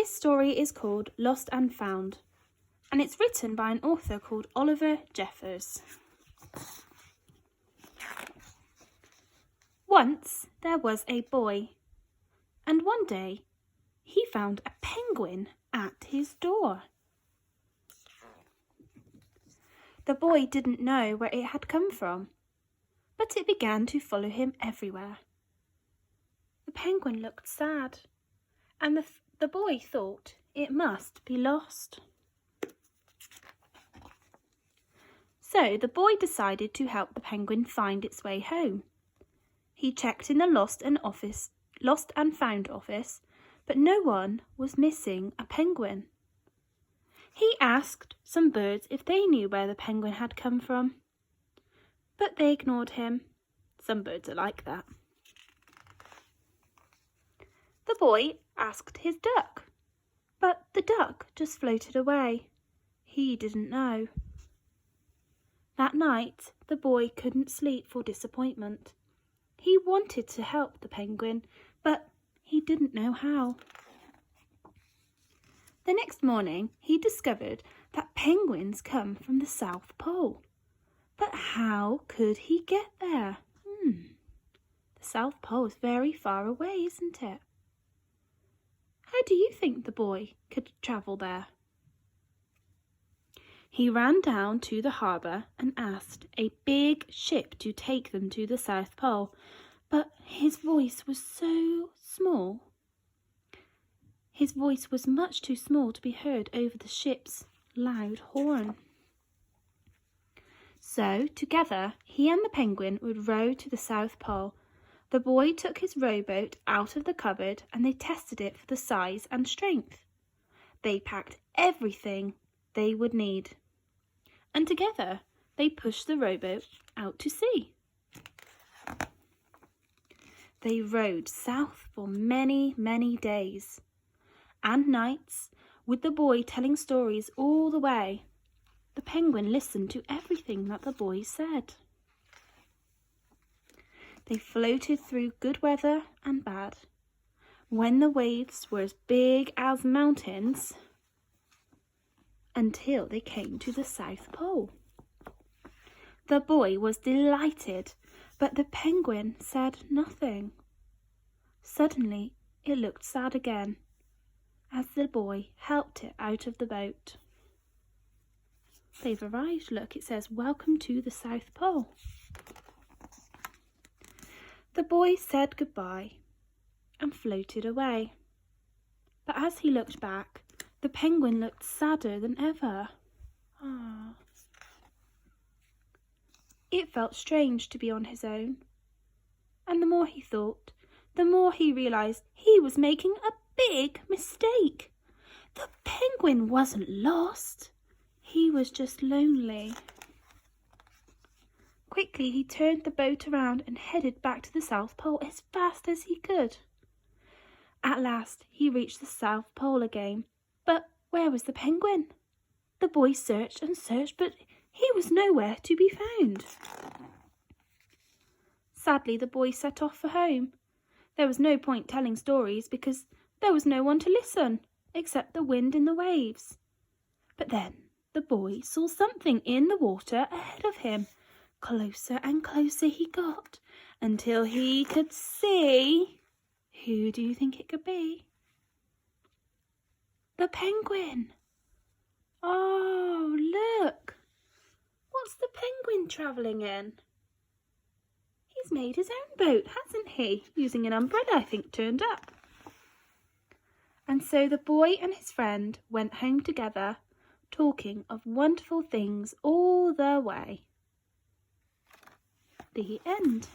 This story is called Lost and Found, and it's written by an author called Oliver Jeffers. Once there was a boy, and one day he found a penguin at his door. The boy didn't know where it had come from, but it began to follow him everywhere. The penguin looked sad, and the boy thought it must be lost. So the boy decided to help the penguin find its way home. He checked in the Lost and Found office, but no one was missing a penguin. He asked some birds if they knew where the penguin had come from, but they ignored him. Some birds are like that. The boy asked his duck, but the duck just floated away. He didn't know. That night, the boy couldn't sleep for disappointment. He wanted to help the penguin, but he didn't know how. The next morning, he discovered that penguins come from the South Pole. But how could he get there? The South Pole is very far away, isn't it? How do you think the boy could travel there? He ran down to the harbour and asked a big ship to take them to the South Pole, but his voice was so small. His voice was much too small to be heard over the ship's loud horn. So, together, he and the penguin would row to the South Pole. The boy took his rowboat out of the cupboard and they tested it for the size and strength. They packed everything they would need, and together they pushed the rowboat out to sea. They rowed south for many, many days and nights, with the boy telling stories all the way. The penguin listened to everything that the boy said. They floated through good weather and bad, when the waves were as big as mountains, until they came to the South Pole. The boy was delighted, but the penguin said nothing. Suddenly, it looked sad again, as the boy helped it out of the boat. They've arrived. Look, it says, "Welcome to the South Pole." The boy said goodbye and floated away. But as he looked back, the penguin looked sadder than ever. It felt strange to be on his own. And the more he thought, the more he realised he was making a big mistake. The penguin wasn't lost. He was just lonely. Quickly, he turned the boat around and headed back to the South Pole as fast as he could. At last, he reached the South Pole again. But where was the penguin? The boy searched and searched, but he was nowhere to be found. Sadly, the boy set off for home. There was no point telling stories because there was no one to listen, except the wind and the waves. But then the boy saw something in the water ahead of him. Closer and closer he got, until he could see. Who do you think it could be? The penguin. Oh, look. What's the penguin travelling in? He's made his own boat, hasn't he? Using an umbrella, I think, turned up. And so the boy and his friend went home together, talking of wonderful things all the way. The end.